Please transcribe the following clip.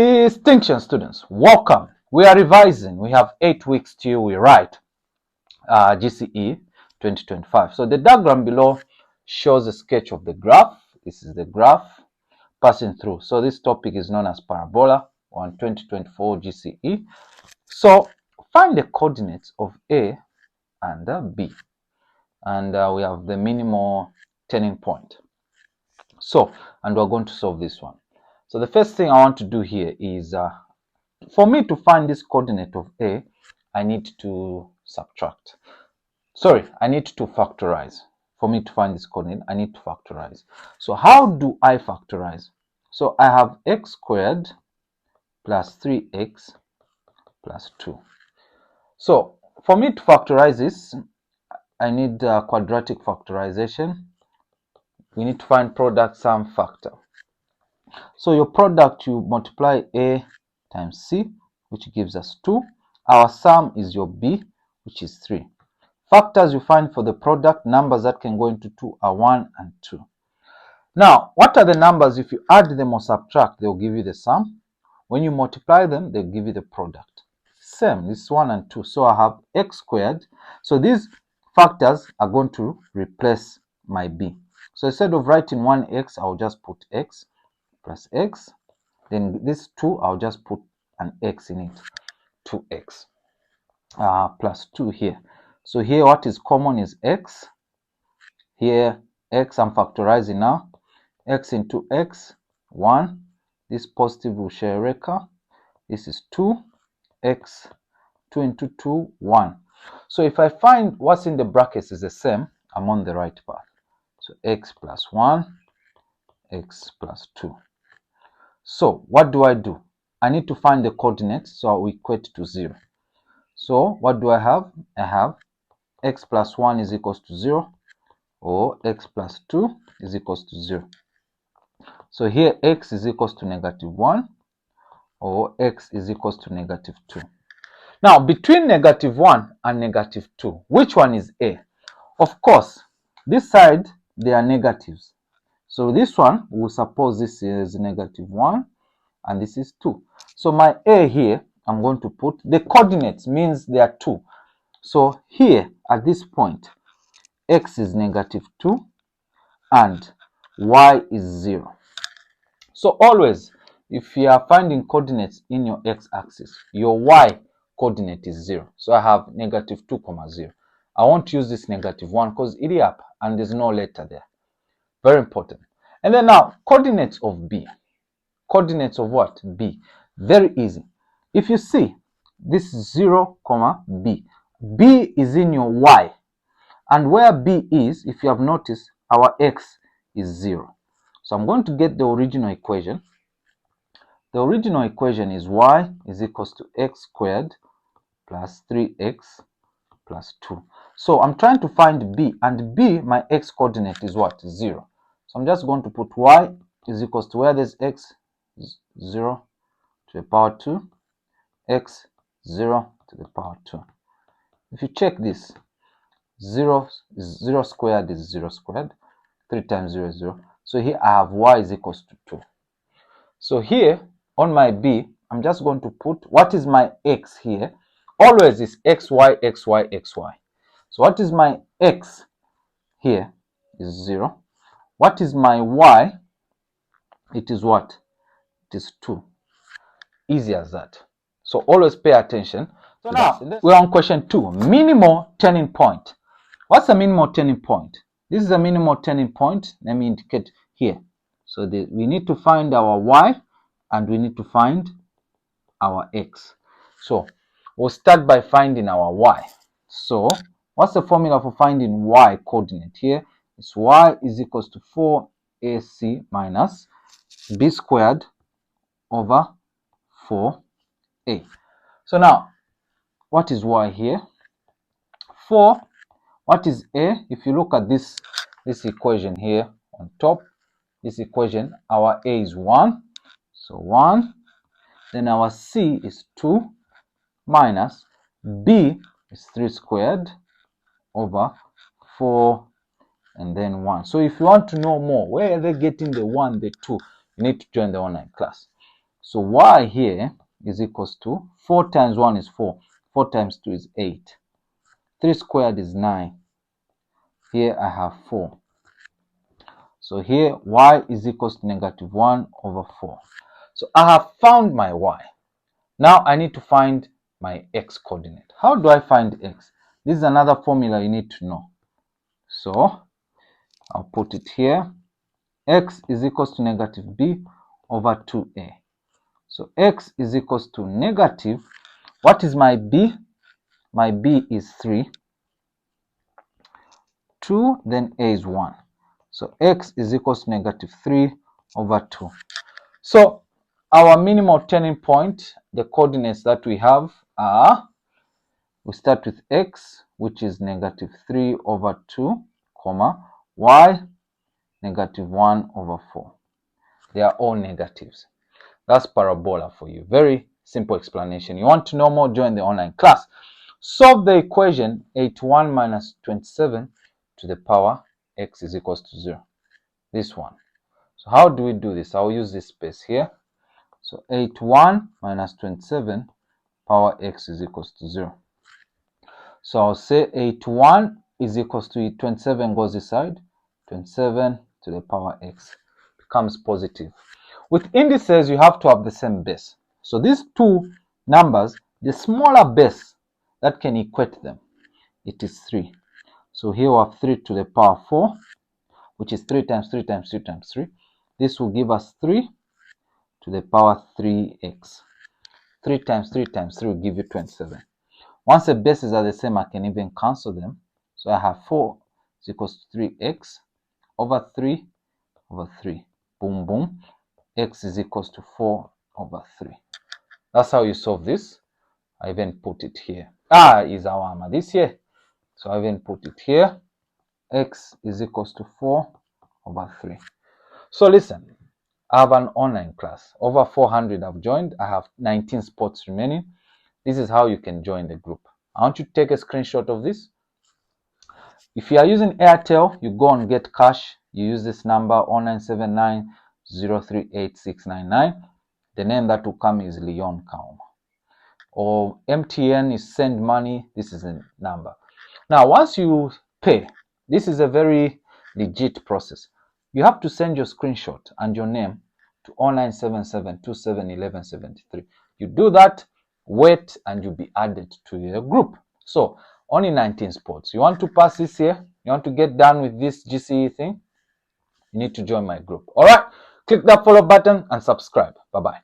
Distinction students, welcome. We are revising. We have 8 weeks till we write GCE 2025. So the diagram below shows a sketch of the graph. This is the graph passing through. So this topic is known as parabola on 2024 GCE. So find the coordinates of A and B. And we have the minimal turning point. So, and we're going to solve this one. So the first thing I want to do here is for me to find this coordinate of A, I need to subtract. Sorry, I need to factorize. For me to find this coordinate, I need to factorize. So how do I factorize? So I have x squared plus 3x plus 2. So for me to factorize this, I need quadratic factorization. We need to find product sum factor. So your product, you multiply A times C, which gives us 2. Our sum is your B, which is 3. Factors you find for the product, numbers that can go into 2 are 1 and 2. Now, what are the numbers? If you add them or subtract, they'll give you the sum. When you multiply them, they'll give you the product. Same, this is 1 and 2. So I have x squared. So these factors are going to replace my B. So instead of writing 1x, I'll just put x plus x. Then this 2, I'll just put an x in it. 2x plus 2 here. So here what is common is x. Here x, I'm factorizing now. X into x, 1. This positive will share a recur. This is 2. X, 2 into 2, 1. So if I find what's in the brackets is the same, I'm on the right path. So x plus 1, x plus 2. So what do? I need to find the coordinates, so I'll equate to 0. So what do I have? I have x plus 1 is equals to 0, or x plus 2 is equals to 0. So here x is equals to -1, or x is equals to -2. Now between -1 and -2, which one is A? Of course, this side they are negatives. So this one, we'll suppose this is -1 and this is 2. So my A here, I'm going to put the coordinates, means there are 2. So here at this point, x is -2 and y is 0. So always, if you are finding coordinates in your x-axis, your y coordinate is 0. So I have -2, 0. I won't use this -1 because it is up and there's no letter there. Very important. And then now, coordinates of B. Coordinates of what? B. Very easy. If you see this 0, B. B is in your y. And where B is, if you have noticed, our x is 0. So I'm going to get the original equation. The original equation is y is equals to x squared plus 3x plus 2. So I'm trying to find B, and B, my x coordinate is what? 0. So I'm just going to put y is equals to, where there's x, 0 to the power 2, x 0 to the power 2. If you check this, 0 squared is 0 squared, 3 times 0 is 0. So here I have y is equals to 2. So here on my B, I'm just going to put what is my x here. Always is xy, xy, xy. So what is my x here is 0. What is my y? It is what? It is 2. Easy as that. So always pay attention. So now we're on question 2, minimal turning point. What's a minimal turning point? This is a minimal turning point. Let me indicate here. So we need to find our y and we need to find our x. So we'll start by finding our y. So what's the formula for finding y coordinate here? It's y is equals to 4ac minus b squared over 4a. So now, what is y here? 4. What is a? If you look at this equation here on top, this equation, our a is 1. So 1. Then our c is 2 minus b is 3 squared over 4 and then 1. So if you want to know more, where are they getting the 1, the 2? You need to join the online class. So y here is equals to 4 times 1 is 4. 4 times 2 is 8. 3 squared is 9. Here I have 4. So here y is equals to negative 1 over 4. So I have found my y. Now I need to find my x coordinate. How do I find x? This is another formula you need to know. So I'll put it here. X is equals to negative b over 2a. So x is equals to negative, what is my b? My b is 3. 2, then a is 1. So x is equals to negative 3 over 2. So our minimal turning point, the coordinates that we have are, we start with x, which is negative 3 over 2, comma, y, negative 1 over 4. They are all negatives. That's parabola for you. Very simple explanation. You want to know more, join the online class. Solve the equation 81 minus 27 to the power x is equals to 0. This one. So how do we do this? I'll use this space here. So 81 minus 27 power x is equals to 0. So I'll say 81 is equals to 27 goes this side. 27 to the power x becomes positive. With indices, you have to have the same base. So these two numbers, the smaller base that can equate them, it is 3. So here we have 3 to the power 4, which is 3 times 3 times 3 times 3. This will give us 3 to the power 3x. 3 times 3 times 3 will give you 27. Once the bases are the same, I can even cancel them. So I have 4 is equals to 3x over 3 over 3. Boom, boom. X is equals to 4 over 3. That's how you solve this. I even put it here. Is our armor this here. So I even put it here. X is equals to 4 over 3. So listen, I have an online class. Over 400 have joined. I have 19 spots remaining. This is how you can join the group. I want you to take a screenshot of this. If you are using Airtel, you go on Get Cash. You use this number 0979038699. The name that will come is Leon Kauma. Or MTN is Send Money. This is the number. Now, once you pay, this is a very legit process. You have to send your screenshot and your name to 0977271173. You do that, wait, and you'll be added to the group. So, only 19 spots. You want to pass this year? You want to get done with this GCE thing? You need to join my group. All right, click that follow button and subscribe. Bye-bye.